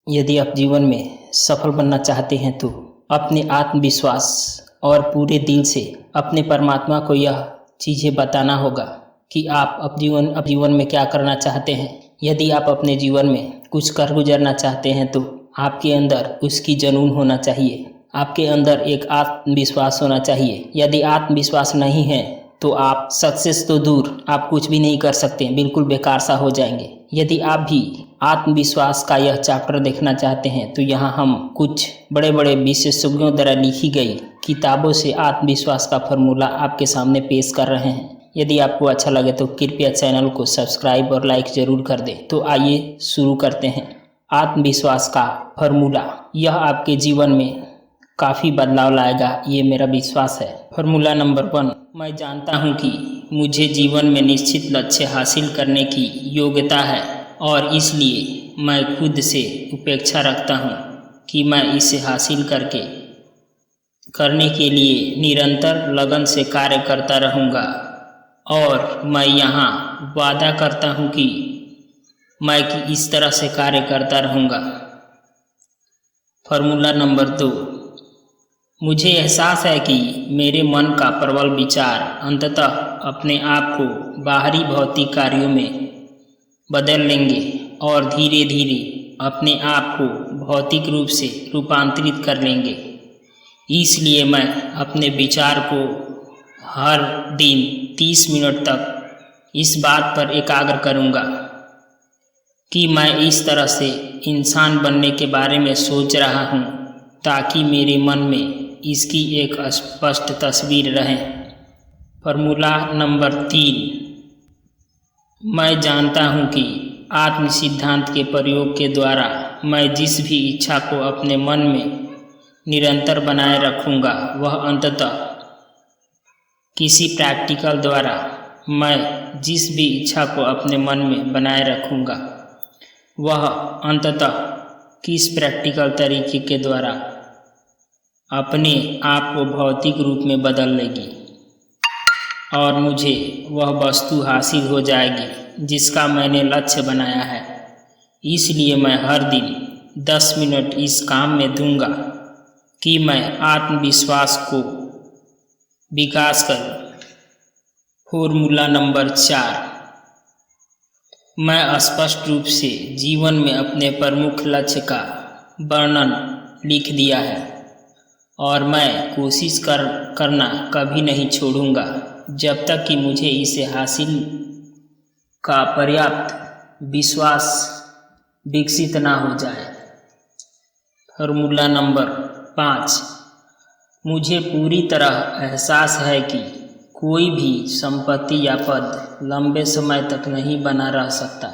यदि आप जीवन में सफल बनना चाहते हैं तो अपने आत्मविश्वास और पूरे दिल से अपने परमात्मा को यह चीज़ें बताना होगा कि आप अब जीवन में क्या करना चाहते हैं। यदि आप अपने जीवन में कुछ कर गुजरना चाहते हैं तो आपके अंदर उसकी जुनून होना चाहिए, आपके अंदर एक आत्मविश्वास होना चाहिए। यदि आत्मविश्वास नहीं है तो आप सक्सेस तो दूर, आप कुछ भी नहीं कर सकते, बिल्कुल बेकार सा हो जाएंगे। यदि आप भी आत्मविश्वास का यह चैप्टर देखना चाहते हैं तो यहाँ हम कुछ बड़े बड़े विशेषज्ञों द्वारा लिखी गई किताबों से आत्मविश्वास का फॉर्मूला आपके सामने पेश कर रहे हैं। यदि आपको अच्छा लगे तो कृपया चैनल को सब्सक्राइब और लाइक जरूर कर दें। तो आइए शुरू करते हैं। आत्मविश्वास का फॉर्मूला, यह आपके जीवन में काफ़ी बदलाव लाएगा, ये मेरा विश्वास है। फॉर्मूला नंबर 1, मैं जानता हूँ कि मुझे जीवन में निश्चित लक्ष्य हासिल करने की योग्यता है और इसलिए मैं खुद से अपेक्षा रखता हूँ कि मैं इसे हासिल करने के लिए निरंतर लगन से कार्य करता रहूँगा और मैं यहाँ वादा करता हूँ कि मैं इस तरह से कार्य करता रहूँगा। फॉर्मूला नंबर 2, मुझे एहसास है कि मेरे मन का प्रबल विचार अंततः अपने आप को बाहरी भौतिक कार्यों में बदल लेंगे और धीरे धीरे अपने आप को भौतिक रूप से रूपांतरित कर लेंगे। इसलिए मैं अपने विचार को हर दिन 30 मिनट तक इस बात पर एकाग्र करूँगा कि मैं इस तरह से इंसान बनने के बारे में सोच रहा हूँ ताकि मेरे मन में इसकी एक स्पष्ट तस्वीर रहे। फॉर्मूला नंबर 3, मैं जानता हूँ कि आत्म सिद्धांत के प्रयोग के द्वारा मैं जिस भी इच्छा को अपने मन में निरंतर बनाए रखूँगा वह अंततः किसी प्रैक्टिकल द्वारा मैं जिस भी इच्छा को अपने मन में बनाए रखूँगा वह अंततः किस प्रैक्टिकल तरीके के द्वारा अपने आप को भौतिक रूप में बदल लेगी और मुझे वह वस्तु हासिल हो जाएगी जिसका मैंने लक्ष्य बनाया है। इसलिए मैं हर दिन 10 मिनट इस काम में दूंगा कि मैं आत्मविश्वास को विकास करूं। फॉर्मूला नंबर 4, मैं स्पष्ट रूप से जीवन में अपने प्रमुख लक्ष्य का वर्णन लिख दिया है और मैं कोशिश करना कभी नहीं छोड़ूंगा जब तक कि मुझे इसे हासिल का पर्याप्त विश्वास विकसित ना हो जाए। फॉर्मूला नंबर 5, मुझे पूरी तरह एहसास है कि कोई भी संपत्ति या पद लंबे समय तक नहीं बना रह सकता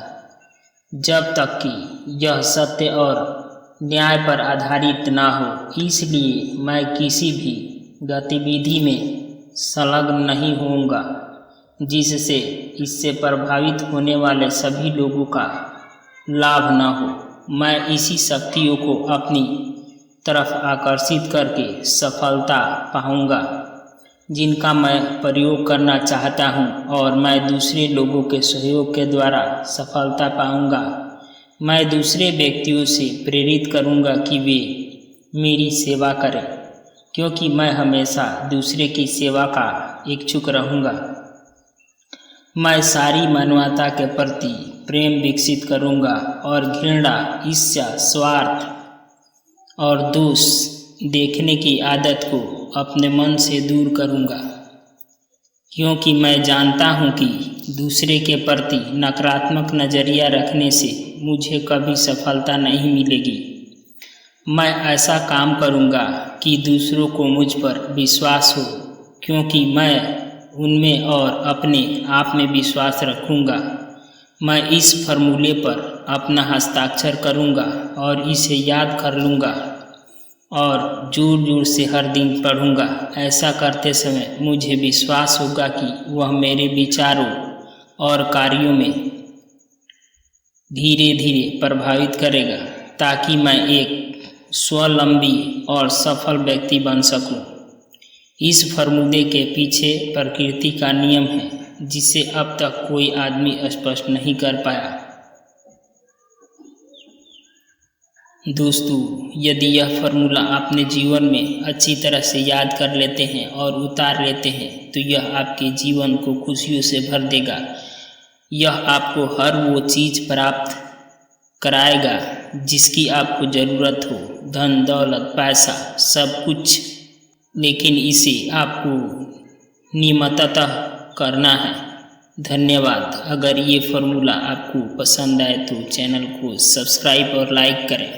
जब तक कि यह सत्य और न्याय पर आधारित ना हो। इसलिए मैं किसी भी गतिविधि में संलग्न नहीं होऊंगा जिससे इससे प्रभावित होने वाले सभी लोगों का लाभ न हो। मैं इसी शक्तियों को अपनी तरफ आकर्षित करके सफलता पाऊंगा जिनका मैं प्रयोग करना चाहता हूं और मैं दूसरे लोगों के सहयोग के द्वारा सफलता पाऊंगा। मैं दूसरे व्यक्तियों से प्रेरित करूंगा कि वे मेरी सेवा करें क्योंकि मैं हमेशा दूसरे की सेवा का इच्छुक रहूंगा। मैं सारी मानवता के प्रति प्रेम विकसित करूंगा और घृणा, ईर्ष्या, स्वार्थ और दोष देखने की आदत को अपने मन से दूर करूंगा क्योंकि मैं जानता हूं कि दूसरे के प्रति नकारात्मक नज़रिया रखने से मुझे कभी सफलता नहीं मिलेगी। मैं ऐसा काम करूंगा कि दूसरों को मुझ पर विश्वास हो क्योंकि मैं उनमें और अपने आप में विश्वास रखूंगा। मैं इस फॉर्मूले पर अपना हस्ताक्षर करूंगा और इसे याद कर लूँगा और जोर जोर से हर दिन पढ़ूंगा। ऐसा करते समय मुझे विश्वास होगा कि वह मेरे विचारों और कार्यों में धीरे धीरे प्रभावित करेगा ताकि मैं एक स्वावलंबी और सफल व्यक्ति बन सकूं। इस फॉर्मूले के पीछे प्रकृति का नियम है जिसे अब तक कोई आदमी स्पष्ट नहीं कर पाया। दोस्तों, यदि यह फार्मूला अपने जीवन में अच्छी तरह से याद कर लेते हैं और उतार लेते हैं तो यह आपके जीवन को खुशियों से भर देगा। यह आपको हर वो चीज़ प्राप्त कराएगा जिसकी आपको ज़रूरत हो, धन दौलत पैसा सब कुछ, लेकिन इसे आपको नियमिततः करना है। धन्यवाद। अगर ये फार्मूला आपको पसंद आए तो चैनल को सब्सक्राइब और लाइक करें।